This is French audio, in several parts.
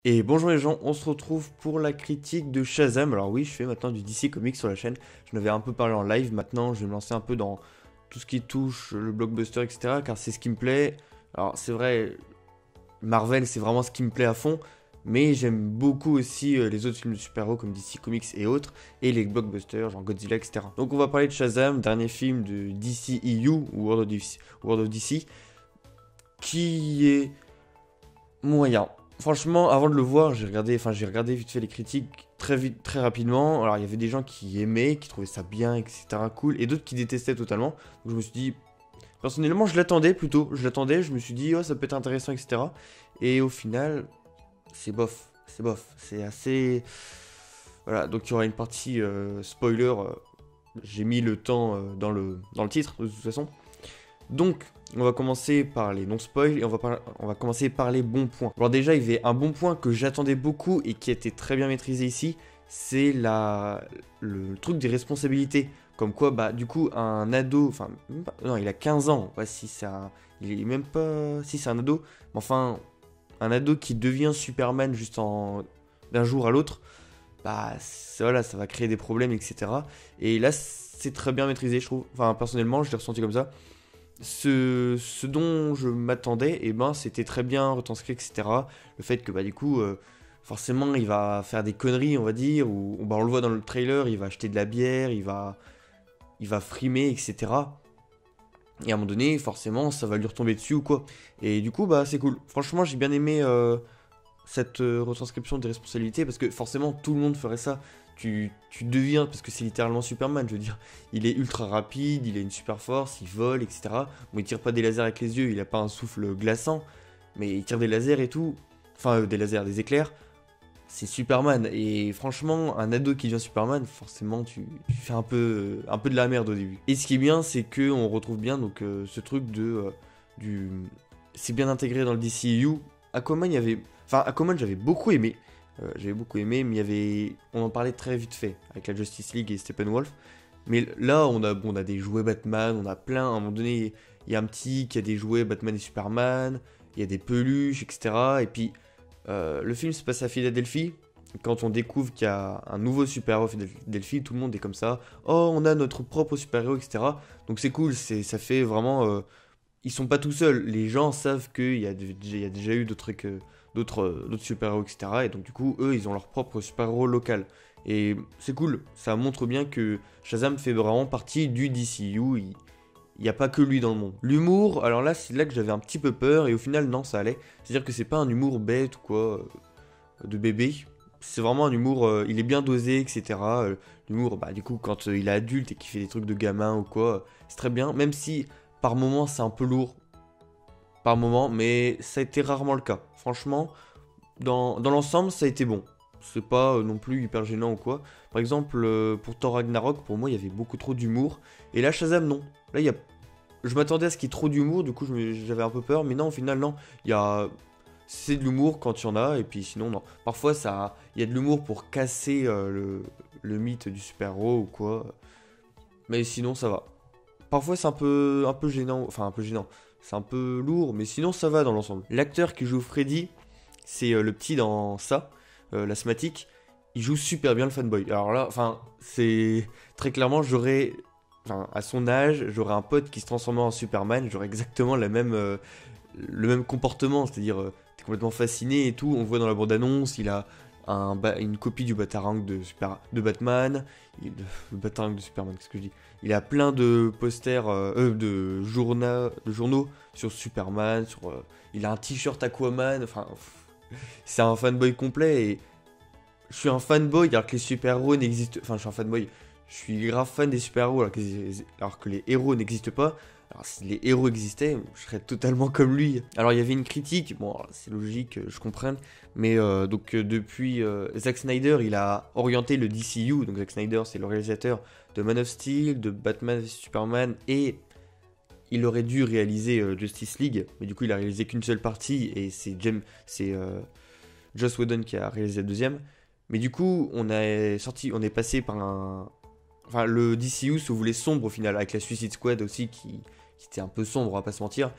Et bonjour les gens, on se retrouve pour la critique de Shazam. Alors oui, je fais maintenant du DC Comics sur la chaîne. Je n'avais un peu parlé en live, maintenant je vais me lancer un peu dans tout ce qui touche le blockbuster, etc. Car c'est ce qui me plaît. Alors c'est vrai, Marvel c'est vraiment ce qui me plaît à fond. Mais j'aime beaucoup aussi les autres films de super-héros comme DC Comics et autres. Et les blockbusters, genre Godzilla, etc. Donc on va parler de Shazam, dernier film de DCEU, ou World of DC, qui est moyen. Franchement, avant de le voir, j'ai regardé vite fait les critiques très vite, très rapidement. Alors, il y avait des gens qui aimaient, qui trouvaient ça bien, etc., cool, et d'autres qui détestaient totalement. Donc, je me suis dit, personnellement, je l'attendais plutôt. Je l'attendais, je me suis dit, oh, ça peut être intéressant, etc. Et au final, c'est bof. C'est bof. C'est assez. Voilà, donc il y aura une partie spoiler. J'ai mis le temps dans le titre, de toute façon. Donc, on va commencer par les non-spoils et on va commencer par les bons points. Alors déjà, il y avait un bon point que j'attendais beaucoup et qui a été très bien maîtrisé ici, c'est le truc des responsabilités. Comme quoi, bah du coup, un ado, enfin, non, il a 15 ans, ouais, si ça, il est même pas, si c'est un ado, mais enfin, un ado qui devient Superman juste d'un jour à l'autre, bah voilà, ça va créer des problèmes, etc. Et là, c'est très bien maîtrisé, je trouve. Enfin, personnellement, je l'ai ressenti comme ça. Ce dont je m'attendais, et ben, c'était très bien retranscrit, etc. Le fait que bah, du coup, forcément, il va faire des conneries, on va dire, ou bah, on le voit dans le trailer, il va acheter de la bière, il va frimer, etc. Et à un moment donné, forcément, ça va lui retomber dessus ou quoi. Et du coup, bah, c'est cool. Franchement, j'ai bien aimé cette retranscription des responsabilités parce que forcément, tout le monde ferait ça. Tu deviens, parce que c'est littéralement Superman, je veux dire, il est ultra rapide, il a une super force, il vole, etc. Bon, il tire pas des lasers avec les yeux, il a pas un souffle glaçant, mais il tire des lasers et tout. Enfin, des lasers, des éclairs. C'est Superman. Et franchement, un ado qui devient Superman, forcément, tu fais un peu de la merde au début. Et ce qui est bien, c'est que on retrouve bien donc ce truc du, c'est bien intégré dans le DCU. Aquaman, il y avait, enfin Aquaman, j'avais beaucoup aimé. Mais il y avait, on en parlait très vite fait avec la Justice League et Steppenwolf. Mais là, on a des jouets Batman, on a plein. À un moment donné, il y a un petit qui a des jouets Batman et Superman. Il y a des peluches, etc. Et puis le film se passe à Philadelphie. Quand on découvre qu'il y a un nouveau super-héros à Philadelphie, tout le monde est comme ça. Oh, on a notre propre super-héros, etc. Donc c'est cool, ça fait vraiment. Ils sont pas tout seuls. Les gens savent il y a déjà eu d'autres super-héros, etc. Et donc du coup, eux, ils ont leur propre super-héros local. Et c'est cool. Ça montre bien que Shazam fait vraiment partie du DCU. Il n'y a pas que lui dans le monde. L'humour, alors là, c'est là que j'avais un petit peu peur, et au final, non, ça allait. C'est-à-dire que c'est pas un humour bête ou quoi, de bébé. C'est vraiment un humour, il est bien dosé, etc. L'humour, bah, du coup, quand il est adulte et qu'il fait des trucs de gamin ou quoi, c'est très bien. Même si, par moments, c'est un peu lourd, par moments, mais ça a été rarement le cas. Franchement, dans l'ensemble, ça a été bon. C'est pas non plus hyper gênant ou quoi. Par exemple, pour Thor Ragnarok, pour moi, il y avait beaucoup trop d'humour. Et là, Shazam, non. Là, il y a je m'attendais à ce qu'il y ait trop d'humour, du coup j'avais un peu peur, mais non, au final, non. Il y a. C'est de l'humour quand il y en a, et puis sinon, non. Parfois, il y a de l'humour pour casser le mythe du super-héros ou quoi. Mais sinon, ça va. Parfois, c'est un peu gênant, enfin un peu gênant. C'est un peu lourd, mais sinon, ça va dans l'ensemble. L'acteur qui joue Freddy, c'est le petit dans ça, l'asthmatique. Il joue super bien le fanboy. Alors là, enfin, c'est très clairement, enfin, à son âge, j'aurais un pote qui se transformait en Superman, j'aurais exactement le même comportement, c'est-à-dire, t'es complètement fasciné et tout. On le voit dans la bande-annonce, il a une copie du Batarang de Batman, le Batarang de Superman, qu'est-ce que je dis? Il a plein de posters, de journaux sur Superman, il a un t-shirt Aquaman, enfin, c'est un fanboy complet. Et je suis un fanboy alors que les super-héros n'existent. Enfin, je suis un fanboy. Je suis grave fan des super-héros alors que les héros n'existent pas. Alors, si les héros existaient, je serais totalement comme lui. Alors, il y avait une critique. Bon, alors, c'est logique, je comprends. Mais donc, depuis Zack Snyder, il a orienté le DCU. Donc, Zack Snyder, c'est le réalisateur de Man of Steel, de Batman v Superman. Et il aurait dû réaliser Justice League. Mais du coup, il a réalisé qu'une seule partie. Et c'est Joss Whedon qui a réalisé la deuxième. Mais du coup, on est passé par un. Enfin, le DCU se voulait sombre au final, avec la Suicide Squad aussi qui était un peu sombre, on va pas se mentir.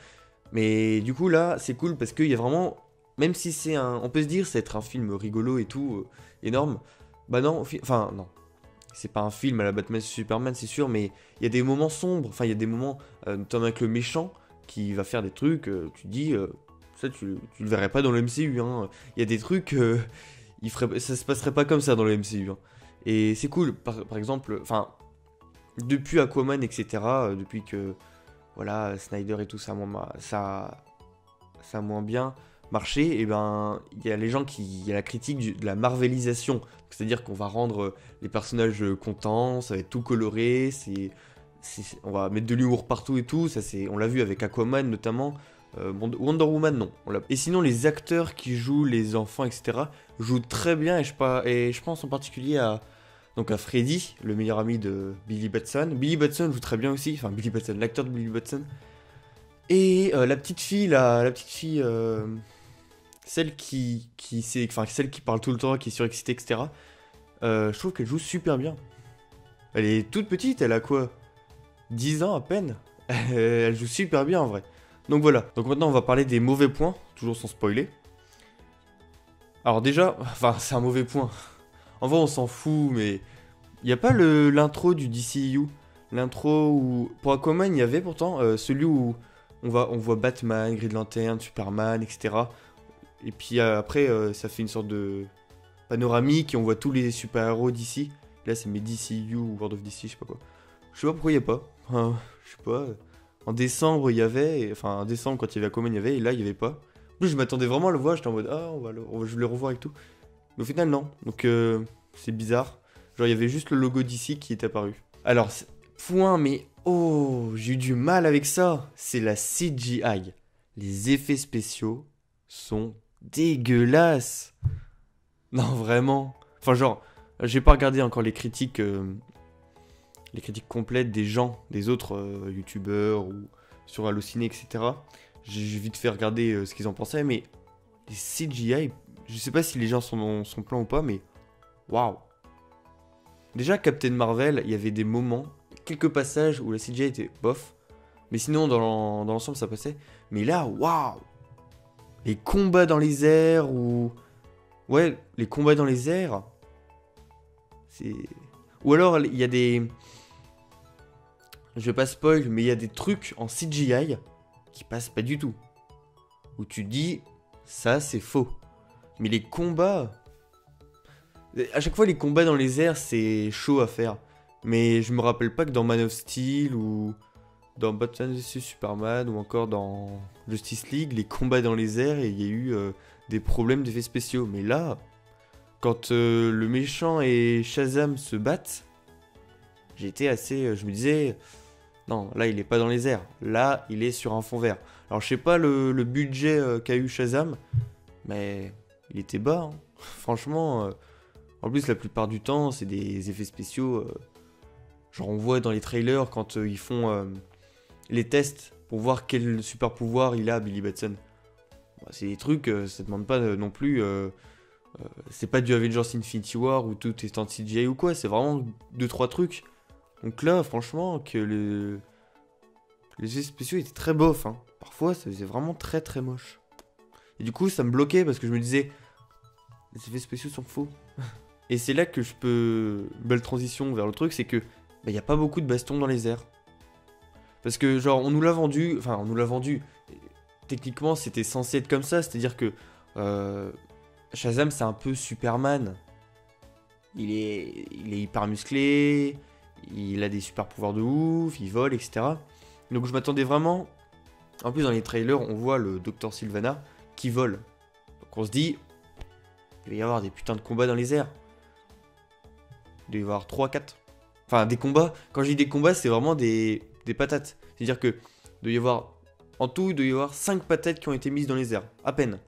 Mais du coup, là, c'est cool parce qu'il y a vraiment. même si c'est un... On peut se dire, c'est être un film rigolo et tout, énorme. Bah non, enfin, non. C'est pas un film à la Batman Superman, c'est sûr, mais il y a des moments sombres. Enfin, il y a des moments, notamment avec le méchant, qui va faire des trucs, tu te dis... ça, tu le verrais pas dans le MCU, hein. Il y a des trucs... ça se passerait pas comme ça dans le MCU, hein. Et c'est cool, par exemple... Enfin, depuis Aquaman, etc., depuis que... Voilà, Snyder et tout ça, ça a moins bien marché, et ben il y a les gens qui, il y a la critique de la marvelisation, c'est-à-dire qu'on va rendre les personnages contents, ça va être tout coloré, on va mettre de l'humour partout et tout, ça c'est, on l'a vu avec Aquaman notamment, Wonder Woman non. Et sinon les acteurs qui jouent les enfants etc jouent très bien et je pense en particulier à Freddy, le meilleur ami de Billy Batson. Billy Batson joue très bien aussi, enfin Billy Batson, l'acteur de Billy Batson. Et la petite fille, celle celle qui parle tout le temps, qui est surexcitée, etc. Je trouve qu'elle joue super bien. Elle est toute petite, elle a quoi 10 ans à peine. Elle joue super bien en vrai. Donc voilà. Donc maintenant on va parler des mauvais points, toujours sans spoiler. Alors déjà, enfin c'est un mauvais point. En vrai on s'en fout, mais il n'y a pas l'intro du DCU. L'intro où... Pour Aquaman il y avait pourtant celui où on voit Batman, Green Lantern, Superman, etc. Et puis après ça fait une sorte de panoramique et on voit tous les super-héros d'ici. Là c'est mes DCU ou World of DC, je sais pas quoi. Je sais pas pourquoi il n'y a pas. Je sais pas. En décembre il y avait, enfin en décembre quand il y avait Aquaman il y avait, et là il n'y avait pas. En plus je m'attendais vraiment à le voir, j'étais en mode ah je vais le revoir et tout. Mais au final non, donc c'est bizarre. Genre il y avait juste le logo d'ici qui est apparu. Alors point mais oh j'ai eu du mal avec ça. C'est la CGI. Les effets spéciaux sont dégueulasses. Non vraiment. Enfin genre j'ai pas regardé encore les critiques complètes des gens, des autres youtubeurs ou sur Allociné, etc. J'ai vite fait regarder ce qu'ils en pensaient, mais les CGI, je sais pas si les gens sont pleins ou pas, mais waouh! Déjà, Captain Marvel, il y avait des moments, quelques passages où la CGI était bof, mais sinon, dans l'ensemble, ça passait. Mais là, waouh! Les combats dans les airs, ou... Ouais, les combats dans les airs, c'est... Ou alors, il y a des... Je vais pas spoil, mais il y a des trucs en CGI qui passent pas du tout. Où tu dis, ça c'est faux. Mais les combats... À chaque fois, les combats dans les airs, c'est chaud à faire. Mais je me rappelle pas que dans Man of Steel ou dans Batman vs Superman ou encore dans Justice League, les combats dans les airs, il y a eu des problèmes d'effets spéciaux. Mais là, quand le méchant et Shazam se battent, j'étais assez... je me disais... Non, là, il est pas dans les airs. Là, il est sur un fond vert. Alors, je sais pas le budget qu'a eu Shazam, mais il était bas, hein. Franchement, en plus, la plupart du temps, c'est des effets spéciaux. Genre, on voit dans les trailers quand ils font les tests pour voir quel super pouvoir il a, Billy Batson. Bah, c'est des trucs, ça demande pas non plus... c'est pas du Avengers Infinity War où tout est en CGI ou quoi. C'est vraiment 2-3 trucs. Donc là, franchement, les effets spéciaux étaient très bof, hein. Parfois, ça faisait vraiment très très moche. Et du coup, ça me bloquait parce que je me disais, les effets spéciaux sont faux. Et c'est là que je peux... Belle transition vers le truc, c'est que bah, y a pas beaucoup de bastons dans les airs. Parce que genre, on nous l'a vendu, enfin on nous l'a vendu, techniquement c'était censé être comme ça, c'est-à-dire que Shazam c'est un peu Superman. Il est hyper musclé, il a des super pouvoirs de ouf, il vole, etc. Donc je m'attendais vraiment... En plus dans les trailers, on voit le Dr Sylvana qui vole. Donc on se dit, il va y avoir des putains de combats dans les airs. Il doit y avoir 3-4. Enfin des combats, quand je dis des combats, c'est vraiment des patates. C'est-à-dire que doit y avoir... En tout, il doit y avoir 5 patates qui ont été mises dans les airs, à peine.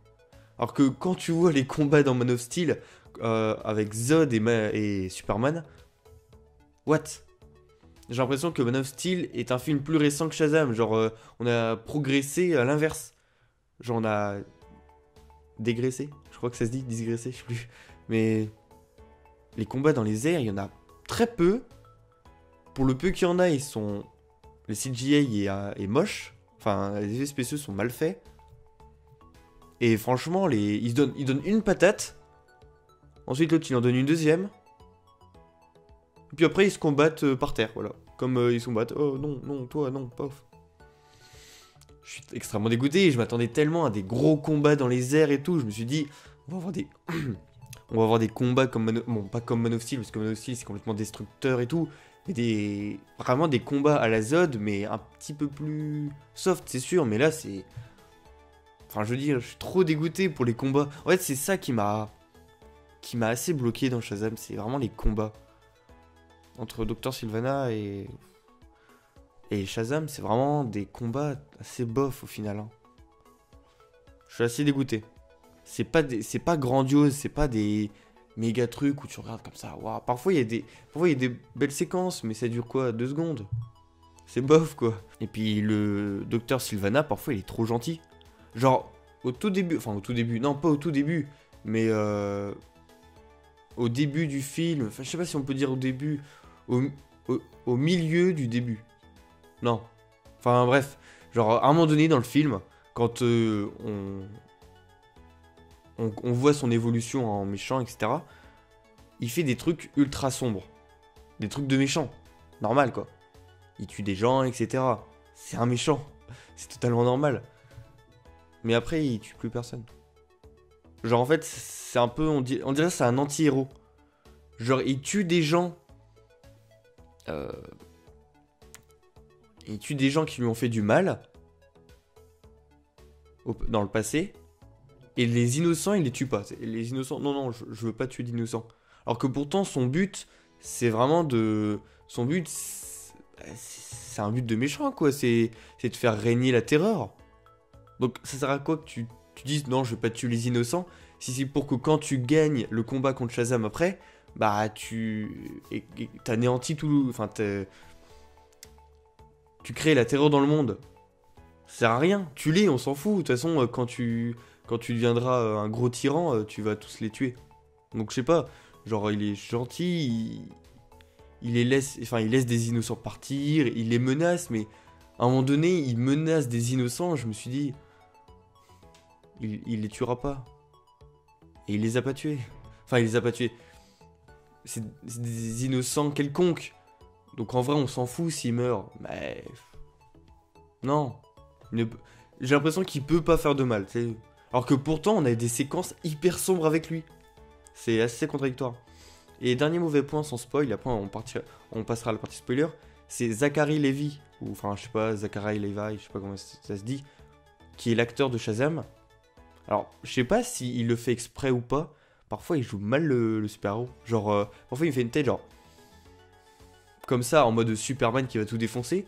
Alors que quand tu vois les combats dans Man of Steel, avec Zod et Superman, what? J'ai l'impression que Man of Steel est un film plus récent que Shazam. Genre, on a progressé à l'inverse. Genre, on a dégraissé. Je crois que ça se dit, digressé, je sais plus. Mais les combats dans les airs, il y en a très peu. Pour le peu qu'il y en a, le CGI est moche. Enfin, les effets spéciaux sont mal faits. Et franchement, il donne une patate. Ensuite, l'autre, il en donne une deuxième. Et puis après, ils se combattent par terre, voilà. Comme ils se combattent. Oh non, non, toi, non, pof. Je suis extrêmement dégoûté. Je m'attendais tellement à des gros combats dans les airs et tout. Je me suis dit, on va avoir des... on va avoir des combats comme... Bon, pas comme Man of Steel, parce que Man of Steel, c'est complètement destructeur et tout. Mais vraiment des combats à la Zod, mais un petit peu plus soft, c'est sûr. Mais là, c'est... Enfin, je veux dire, je suis trop dégoûté pour les combats. En fait, c'est ça qui m'a assez bloqué dans Shazam. C'est vraiment les combats. Entre Dr. Sylvana et Shazam, c'est vraiment des combats assez bof au final. Hein. Je suis assez dégoûté. C'est pas grandiose, c'est pas des méga trucs où tu regardes comme ça. Waouh. Parfois il y a des belles séquences, mais ça dure quoi, 2 secondes. C'est bof quoi. Et puis le Dr. Sylvana, parfois il est trop gentil. Genre au tout début, non pas au tout début, mais au début du film. Enfin je sais pas si on peut dire au début, au milieu du début. Non. Enfin bref, genre à un moment donné dans le film, quand on voit son évolution en méchant, etc., il fait des trucs ultra sombres. Des trucs de méchant. Normal quoi. Il tue des gens, etc. C'est un méchant. C'est totalement normal. Mais après, il tue plus personne. Genre en fait, c'est un peu... On dirait que c'est un anti-héros. Genre il tue des gens... Il tue des gens qui lui ont fait du mal dans le passé. Et les innocents, il les tue pas. Les innocents, non, je veux pas tuer d'innocents. Alors que pourtant, son but, c'est vraiment de... Son but, c'est un but de méchant, quoi. C'est de faire régner la terreur. Donc ça sert à quoi que tu dises, non, je vais pas tuer les innocents, si c'est pour que quand tu gagnes le combat contre Shazam après, bah t'anéantis tout... Enfin, tu crées la terreur dans le monde. Ça sert à rien. Tue-les, on s'en fout. De toute façon, quand tu deviendras un gros tyran, tu vas tous les tuer. Donc je sais pas, genre il est gentil, il laisse des innocents partir, il les menace, mais à un moment donné, il menace des innocents, je me suis dit, il les tuera pas. Et il les a pas tués. Enfin, il les a pas tués. C'est des innocents quelconques. Donc en vrai, on s'en fout s'ils meurent. Mais... Non. J'ai l'impression qu'il peut pas faire de mal, t'sais. Alors que pourtant, on a des séquences hyper sombres avec lui. C'est assez contradictoire. Et dernier mauvais point sans spoil, après on passera à la partie spoiler, c'est Zachary Levi, ou enfin je sais pas, Zachary Levi, je sais pas comment ça se dit, qui est l'acteur de Shazam. Alors, je sais pas s'il le fait exprès ou pas, parfois il joue mal le super-héros. Genre, parfois il fait une tête genre... Comme ça, en mode Superman qui va tout défoncer.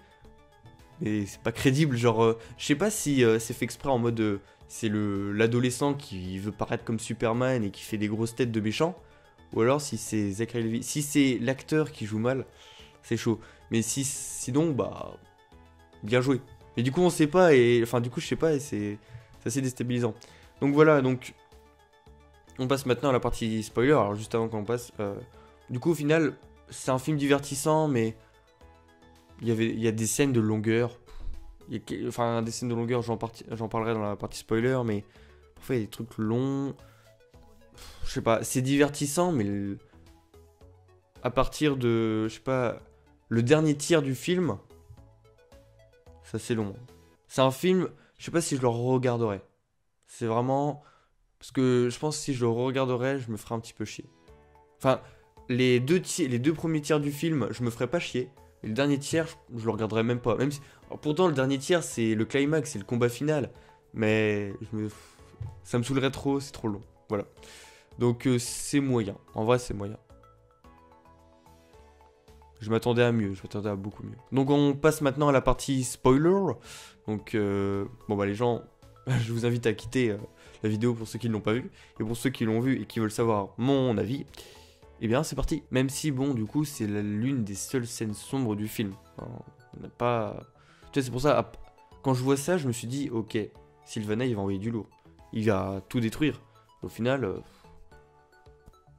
Mais c'est pas crédible, genre... je sais pas si c'est fait exprès en mode... c'est l'adolescent qui veut paraître comme Superman et qui fait des grosses têtes de méchant. Ou alors si c'est Zachary Levi. Si c'est l'acteur qui joue mal, c'est chaud. Mais sinon, bah... Bien joué. Mais du coup, on sait pas et... Enfin, du coup, je sais pas et c'est assez déstabilisant. Donc voilà, donc... On passe maintenant à la partie spoiler. Alors juste avant qu'on passe... Du coup, au final, c'est un film divertissant, mais... Il y a des scènes de longueur. Enfin, des scènes de longueur, j'en parlerai dans la partie spoiler, mais... Parfois, il y a des trucs longs... Je sais pas, c'est divertissant, mais... À partir de... Je sais pas... Le dernier tiers du film... Ça, c'est long. C'est un film... Je sais pas si je le regarderai. C'est vraiment... Parce que je pense que si je le regarderais, je me ferais un petit peu chier. Enfin, les deux premiers tiers du film, je me ferais pas chier. Et le dernier tiers, je le regarderais même pas. Même si... Alors, pourtant, le dernier tiers, c'est le climax, c'est le combat final. Mais ça me saoulerait trop, c'est trop long. Voilà. Donc c'est moyen. En vrai, c'est moyen. Je m'attendais à mieux, je m'attendais à beaucoup mieux. Donc on passe maintenant à la partie spoiler. Donc, bon bah les gens, je vous invite à quitter la vidéo pour ceux qui ne l'ont pas vu. Et pour ceux qui l'ont vu et qui veulent savoir mon avis, eh bien c'est parti. Même si, bon, du coup, c'est l'une des seules scènes sombres du film. Enfin, on n'a pas... Tu sais, c'est pour ça, quand je vois ça, je me suis dit, ok, Sylvana, il va envoyer du lourd. Il va tout détruire. Au final...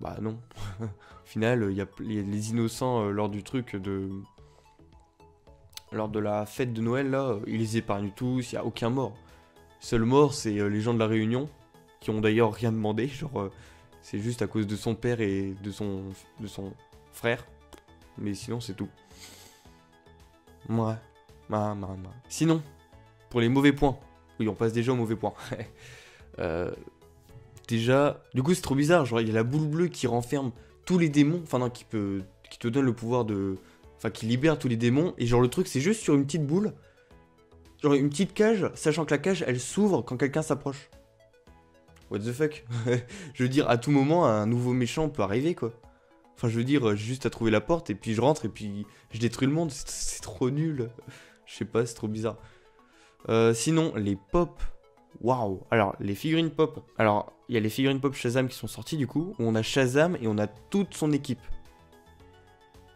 Bah non. Au final, il y a les innocents lors du truc lors de la fête de Noël, là, ils les épargnent tous, il n'y a aucun mort. Seul mort, c'est les gens de la Réunion. qui ont d'ailleurs rien demandé, genre c'est juste à cause de son père et de son frère, mais sinon c'est tout. Ouais. Sinon, pour les mauvais points, oui on passe déjà aux mauvais points. Déjà, du coup c'est trop bizarre, genre il y a la boule bleue qui renferme tous les démons, enfin non, qui te donne le pouvoir de... Enfin qui libère tous les démons, et genre le truc c'est juste sur une petite boule, genre une petite cage, sachant que la cage elle s'ouvre quand quelqu'un s'approche. What the fuck. Je veux dire, à tout moment un nouveau méchant peut arriver quoi. Enfin je veux dire, j'ai juste à trouver la porte, et puis je rentre, et puis je détruis le monde, c'est trop nul. Je sais pas, c'est trop bizarre. Sinon, les pop... Waouh. Alors, les figurines pop. Alors, il y a les figurines pop Shazam qui sont sorties du coup, où on a Shazam et on a toute son équipe.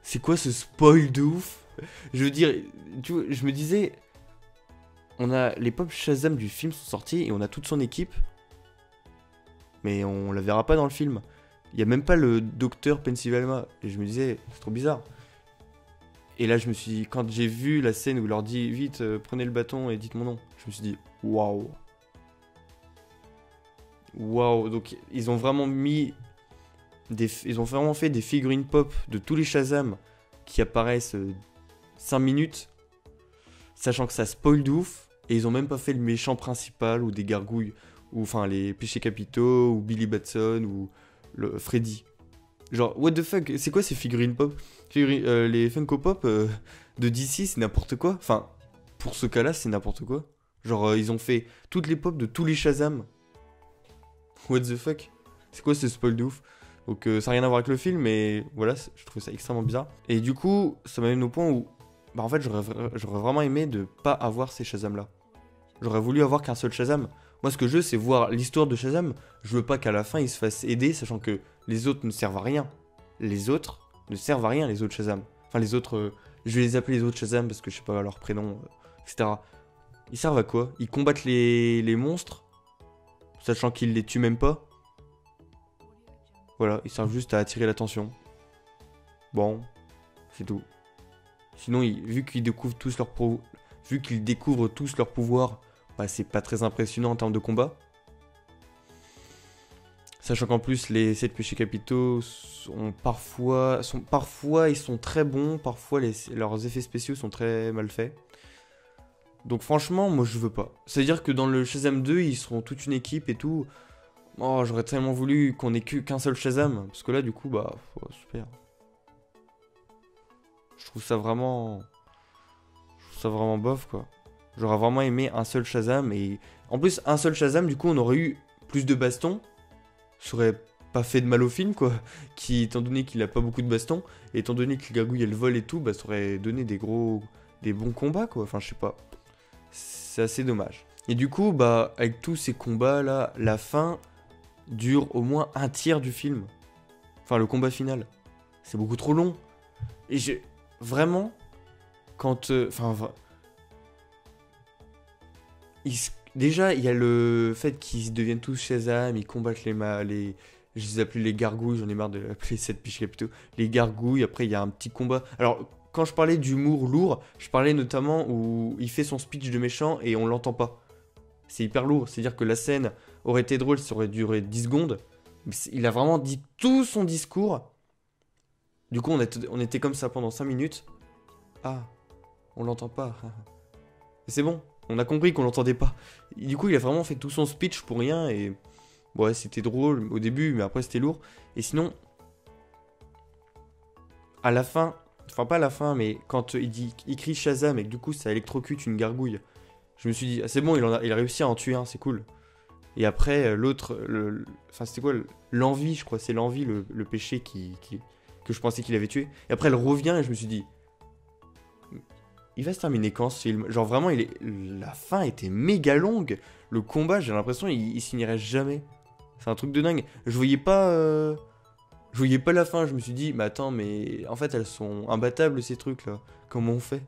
C'est quoi ce spoil de ouf? Je veux dire, tu vois, je me disais, on a les pop Shazam du film sont sortis et on a toute son équipe, mais on la verra pas dans le film. Il y a même pas le docteur Pennsylvania. Et je me disais, c'est trop bizarre. Et là, je me suis dit, quand j'ai vu la scène où il leur dit vite, prenez le bâton et dites mon nom, je me suis dit, waouh. Waouh, donc ils ont vraiment ils ont vraiment fait des figurines pop de tous les Shazam qui apparaissent 5 minutes, sachant que ça spoil de ouf, et ils ont même pas fait le méchant principal ou des gargouilles, ou enfin les péchés capitaux, ou Billy Batson, ou le Freddy. Genre, what the fuck, c'est quoi ces figurines pop? Les Funko Pop de DC, c'est n'importe quoi. Enfin, pour ce cas-là, c'est n'importe quoi. Genre, ils ont fait toutes les pop de tous les Shazam. What the fuck? C'est quoi ce spoil de ouf? Donc ça n'a rien à voir avec le film, mais voilà, je trouve ça extrêmement bizarre. Et du coup, ça m'amène au point où, bah en fait, j'aurais vraiment aimé de pas avoir ces Shazam là. J'aurais voulu avoir qu'un seul Shazam. Moi, ce que je veux, c'est voir l'histoire de Shazam. Je veux pas qu'à la fin, il se fasse aider, sachant que les autres ne servent à rien. Les autres ne servent à rien, les autres Shazam. Enfin, les autres, je vais les appeler les autres Shazam parce que je sais pas leur prénom, etc. Ils servent à quoi? Ils combattent les monstres, sachant qu'ils les tuent même pas. Voilà, ils servent juste à attirer l'attention. Bon, c'est tout. Sinon, vu qu'ils découvrent tous leur pouvoir, bah, c'est pas très impressionnant en termes de combat. Sachant qu'en plus, les 7 péchés capitaux parfois ils sont très bons, parfois leurs effets spéciaux sont très mal faits. Donc franchement, moi je veux pas. C'est-à-dire que dans le Shazam 2, ils seront toute une équipe et tout. Oh, j'aurais tellement voulu qu'on ait qu'un seul Shazam. Parce que là, du coup, bah, super. Je trouve ça vraiment bof, quoi. J'aurais vraiment aimé un seul Shazam. Et en plus, un seul Shazam, du coup, on aurait eu plus de bastons. Ça aurait pas fait de mal au film, quoi. Étant donné qu'il a pas beaucoup de bastons, et étant donné que les gargouilles elles volent et tout, bah, ça aurait donné des bons combats, quoi. Enfin, je sais pas. C'est assez dommage. Et du coup, bah, avec tous ces combats là, la fin dure au moins un tiers du film. Enfin, le combat final. C'est beaucoup trop long. Et vraiment, quand... déjà, il y a le fait qu'ils deviennent tous Shazam, ils combattent je les appelle les gargouilles, j'en ai marre de l'appeler cette piche capitaux. Les gargouilles, après il y a un petit combat. Alors, quand je parlais d'humour lourd, je parlais notamment où il fait son speech de méchant et on l'entend pas. C'est hyper lourd, c'est-à-dire que la scène aurait été drôle, ça aurait duré 10 secondes. Mais il a vraiment dit tout son discours. Du coup, on était comme ça pendant 5 minutes. Ah, on l'entend pas. C'est bon, on a compris qu'on l'entendait pas. Et du coup, il a vraiment fait tout son speech pour rien et... Ouais, c'était drôle au début, mais après c'était lourd. Et sinon, à la fin, enfin pas à la fin, mais quand il crie Shazam et que du coup ça électrocute une gargouille, je me suis dit, ah, c'est bon, il a réussi à en tuer un, c'est cool. Et après, l'autre, enfin c'était quoi? L'envie, je crois, c'est l'envie, le péché que je pensais qu'il avait tué. Et après, elle revient et je me suis dit, il va se terminer quand ce film? Genre vraiment, la fin était méga longue. Le combat, j'ai l'impression, il finirait jamais. C'est un truc de dingue. Je voyais pas la fin. Je me suis dit, mais attends, mais en fait, elles sont imbattables ces trucs là. Comment on fait?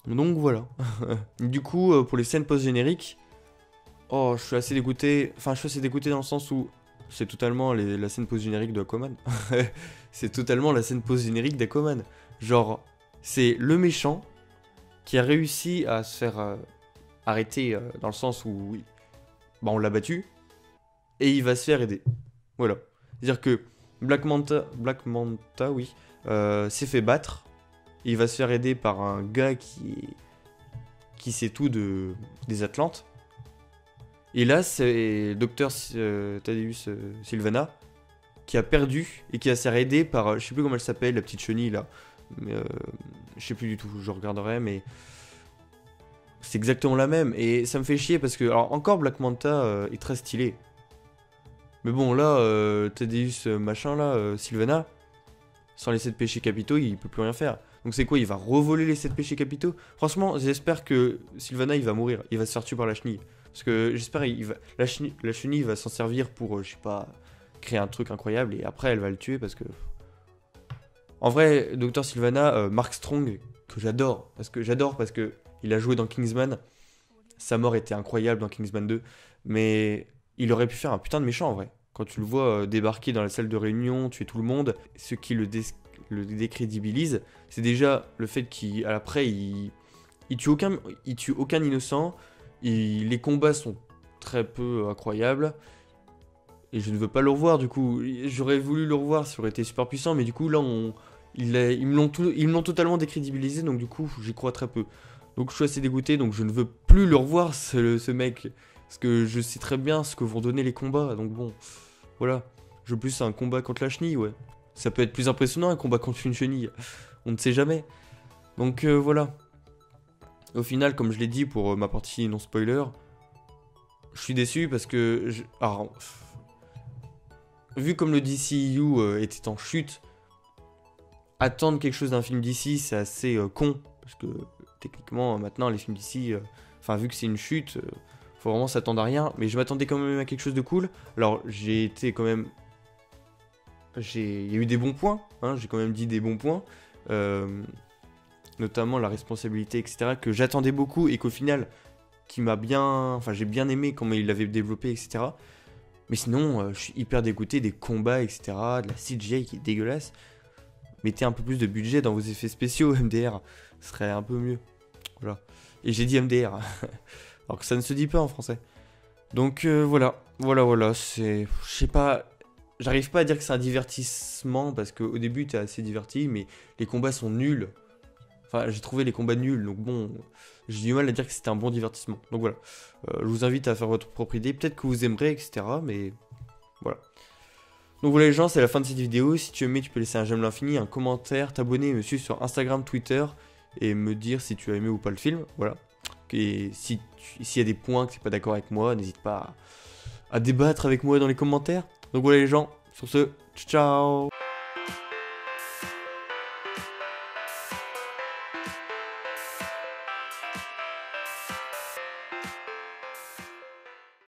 Donc voilà. Du coup, pour les scènes post-génériques, oh, je suis assez dégoûté. Enfin, je suis assez dégoûté dans le sens où c'est totalement la scène post-générique de Aquaman. C'est totalement la scène post-générique d'Aquaman. Genre, c'est le méchant qui a réussi à se faire arrêter dans le sens où, oui, bah, on l'a battu. et il va se faire aider. Voilà. C'est-à-dire que Black Manta, oui, s'est fait battre. Il va se faire aider par un gars qui sait tout des Atlantes. Et là, c'est Docteur Thaddeus Sylvana qui a perdu et qui va se faire aider par, je sais plus comment elle s'appelle, la petite chenille là. Mais, je sais plus du tout, je regarderai, mais c'est exactement la même. Et ça me fait chier parce que, alors encore Black Manta est très stylé. Mais bon, là, Thaddeus machin là, Sylvana, sans les 7 péchés capitaux, il peut plus rien faire. Donc c'est quoi, il va revoler les 7 péchés capitaux? Franchement, j'espère que Sylvana, il va mourir. Il va se faire tuer par la chenille. Parce que j'espère la chenille va s'en servir pour, je sais pas, créer un truc incroyable. Et après, elle va le tuer parce que... En vrai, Dr Sylvana, Mark Strong, que j'adore. Parce que il a joué dans Kingsman. Sa mort était incroyable dans Kingsman 2. Mais il aurait pu faire un putain de méchant en vrai. Quand tu le vois débarquer dans la salle de réunion, tuer tout le monde, ce qui le décrédibilise, c'est déjà le fait qu'après, il tue aucun innocent. Les combats sont très peu incroyables. Et je ne veux pas le revoir du coup. J'aurais voulu le revoir, ça aurait été super puissant. Mais du coup, là, ils me l'ont totalement décrédibilisé. Donc du coup, j'y crois très peu. Donc je suis assez dégoûté. Donc je ne veux plus le revoir, ce mec. Parce que je sais très bien ce que vont donner les combats. Donc bon, voilà. Je veux plus un combat contre la chenille, ouais. Ça peut être plus impressionnant un combat contre une chenille. On ne sait jamais. Donc voilà. Au final, comme je l'ai dit pour ma partie non spoiler, je suis déçu parce que... Alors, vu comme le DCU était en chute, attendre quelque chose d'un film DC, c'est assez con. Parce que techniquement, maintenant, les films DC, enfin, vu que c'est une chute, faut vraiment s'attendre à rien. Mais je m'attendais quand même à quelque chose de cool. Alors, j'ai été quand même... Il y a eu des bons points, hein, j'ai quand même dit des bons points. Notamment la responsabilité, etc., que j'attendais beaucoup et qu'au final, j'ai bien aimé comment il l'avait développé, etc. Mais sinon, je suis hyper dégoûté des combats, etc., de la CGI qui est dégueulasse. Mettez un peu plus de budget dans vos effets spéciaux, MDR, ce serait un peu mieux. Voilà. Et j'ai dit MDR, alors que ça ne se dit pas en français. Donc voilà, c'est... Je sais pas... J'arrive pas à dire que c'est un divertissement, parce qu'au début, t'es assez diverti, mais les combats sont nuls. Enfin, j'ai trouvé les combats nuls, donc bon, j'ai du mal à dire que c'était un bon divertissement. Donc voilà, je vous invite à faire votre propre idée, peut-être que vous aimerez, etc. Mais voilà. Donc voilà les gens, c'est la fin de cette vidéo. Si tu aimais, tu peux laisser un j'aime l'infini, un commentaire, t'abonner, me suivre sur Instagram, Twitter, et me dire si tu as aimé ou pas le film. Voilà. Et s'il y a des points que tu n'es pas d'accord avec moi, n'hésite pas à débattre avec moi dans les commentaires. Donc voilà les gens, sur ce, ciao.